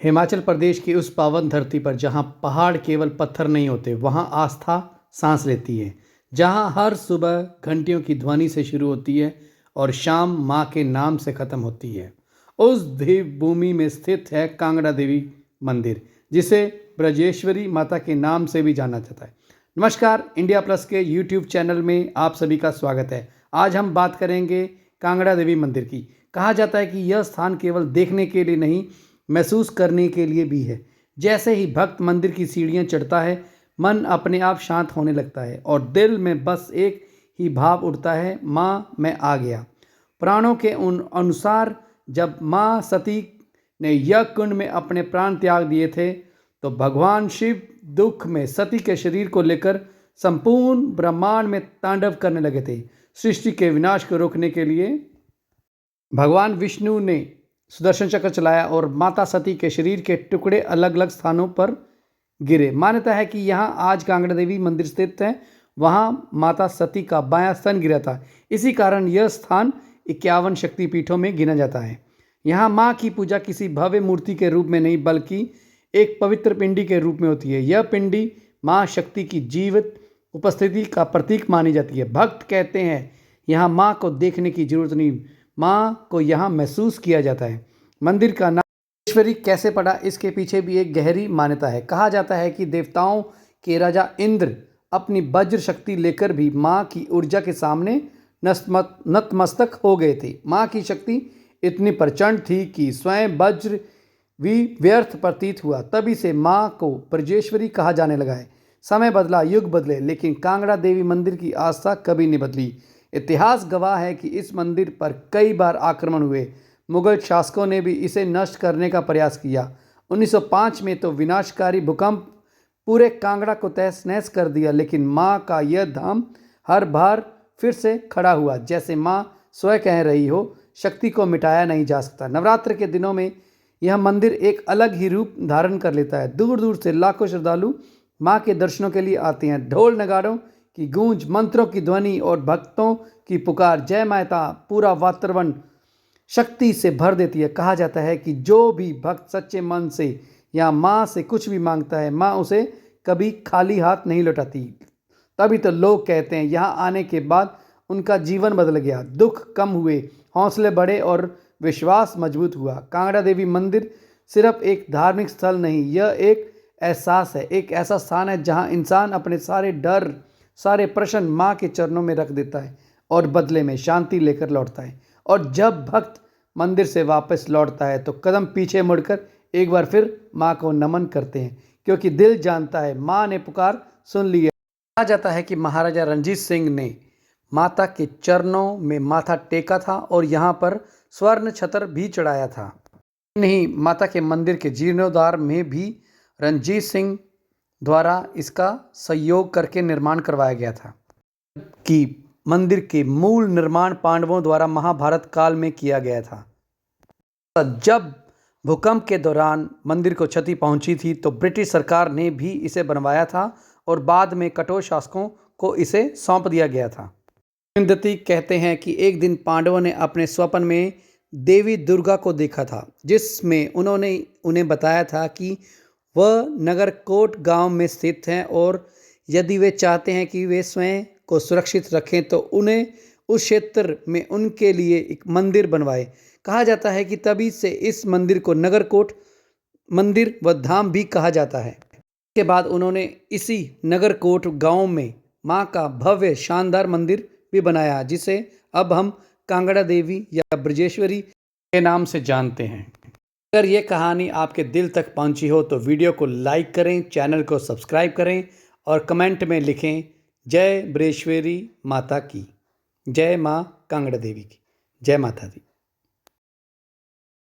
हिमाचल प्रदेश की उस पावन धरती पर जहाँ पहाड़ केवल पत्थर नहीं होते, वहाँ आस्था सांस लेती है। जहाँ हर सुबह घंटियों की ध्वनि से शुरू होती है और शाम माँ के नाम से ख़त्म होती है। उस देवभूमि में स्थित है कांगड़ा देवी मंदिर, जिसे ब्रजेश्वरी माता के नाम से भी जाना जाता है। नमस्कार, इंडिया प्लस के यूट्यूब चैनल में आप सभी का स्वागत है। आज हम बात करेंगे कांगड़ा देवी मंदिर की। कहा जाता है कि यह स्थान केवल देखने के लिए नहीं, महसूस करने के लिए भी है। जैसे ही भक्त मंदिर की सीढ़ियाँ चढ़ता है, मन अपने आप शांत होने लगता है और दिल में बस एक ही भाव उठता है, माँ मैं आ गया। पुराणों के अनुसार जब माँ सती ने यज्ञ कुंड में अपने प्राण त्याग दिए थे, तो भगवान शिव दुख में सती के शरीर को लेकर संपूर्ण ब्रह्मांड में तांडव करने लगे थे। सृष्टि के विनाश को रोकने के लिए भगवान विष्णु ने सुदर्शन चक्र चलाया और माता सती के शरीर के टुकड़े अलग अलग स्थानों पर गिरे। मान्यता है कि यहाँ आज कांगड़ा देवी मंदिर स्थित है, वहाँ माता सती का बायां स्तन गिरा था। इसी कारण यह स्थान 51 शक्तिपीठों में गिना जाता है। यहाँ माँ की पूजा किसी भव्य मूर्ति के रूप में नहीं, बल्कि एक पवित्र पिंडी के रूप में होती है। यह पिंडी माँ शक्ति की जीवित उपस्थिति का प्रतीक मानी जाती है। भक्त कहते हैं यहाँ माँ को देखने की जरूरत नहीं, माँ को यहाँ महसूस किया जाता है। मंदिर का नाम ब्रजेश्वरी कैसे पड़ा, इसके पीछे भी एक गहरी मान्यता है। कहा जाता है कि देवताओं के राजा इंद्र अपनी वज्र शक्ति लेकर भी माँ की ऊर्जा के सामने नतमस्तक हो गए थे। माँ की शक्ति इतनी प्रचंड थी कि स्वयं वज्र भी व्यर्थ प्रतीत हुआ। तभी से माँ को ब्रजेश्वरी कहा जाने लगा है। समय बदला, युग बदले, लेकिन कांगड़ा देवी मंदिर की आस्था कभी नहीं बदली। इतिहास गवाह है कि इस मंदिर पर कई बार आक्रमण हुए। मुगल शासकों ने भी इसे नष्ट करने का प्रयास किया। 1905 में तो विनाशकारी भूकंप पूरे कांगड़ा को तहस नहस कर दिया, लेकिन माँ का यह धाम हर बार फिर से खड़ा हुआ। जैसे माँ स्वयं कह रही हो, शक्ति को मिटाया नहीं जा सकता। नवरात्र के दिनों में यह मंदिर एक अलग ही रूप धारण कर लेता है। दूर दूर से लाखों श्रद्धालु माँ के दर्शनों के लिए आते हैं। ढोल नगाड़ों की गूंज, मंत्रों की ध्वनि और भक्तों की पुकार जय माता पूरा वातावरण शक्ति से भर देती है। कहा जाता है कि जो भी भक्त सच्चे मन से या माँ से कुछ भी मांगता है, माँ उसे कभी खाली हाथ नहीं लौटाती। तभी तो लोग कहते हैं यहाँ आने के बाद उनका जीवन बदल गया, दुख कम हुए, हौसले बढ़े और विश्वास मजबूत हुआ। कांगड़ा देवी मंदिर सिर्फ एक धार्मिक स्थल नहीं, यह एक एहसास है, एक ऐसा स्थान है जहाँ इंसान अपने सारे डर, सारे प्रश्न माँ के चरणों में रख देता है और बदले में शांति लेकर लौटता है। और जब भक्त मंदिर से वापस लौटता है तो कदम पीछे मुड़कर एक बार फिर माँ को नमन करते हैं, क्योंकि दिल जानता है माँ ने पुकार सुन ली है। कहा जाता है कि महाराजा रणजीत सिंह ने माता के चरणों में माथा टेका था और यहाँ पर स्वर्ण छत्र भी चढ़ाया था। नहीं, माता के मंदिर के जीर्णोद्धार में भी रणजीत सिंह द्वारा इसका सहयोग करके निर्माण करवाया गया था कि मंदिर के मूल निर्माण पांडवों द्वारा महाभारत काल में किया गया था। जब भूकंप के दौरान मंदिर को क्षति पहुंची थी तो ब्रिटिश सरकार ने भी इसे बनवाया था और बाद में कठोर शासकों को इसे सौंप दिया गया था। किंवदंती कहते हैं कि एक दिन पांडवों ने अपने स्वप्न में देवी दुर्गा को देखा था, जिसमें उन्होंने उन्हें बताया था कि वह नगरकोट गांव में स्थित हैं और यदि वे चाहते हैं कि वे स्वयं को सुरक्षित रखें तो उन्हें उस क्षेत्र में उनके लिए एक मंदिर बनवाए। कहा जाता है कि तभी से इस मंदिर को नगरकोट मंदिर व धाम भी कहा जाता है। इसके बाद उन्होंने इसी नगरकोट गांव में माँ का भव्य शानदार मंदिर भी बनाया, जिसे अब हम कांगड़ा देवी या ब्रजेश्वरी के नाम से जानते हैं। अगर ये कहानी आपके दिल तक पहुंची हो तो वीडियो को लाइक करें, चैनल को सब्सक्राइब करें और कमेंट में लिखें जय ब्रजेश्वरी माता की, जय माँ कांगड़ा देवी की, जय माता दी।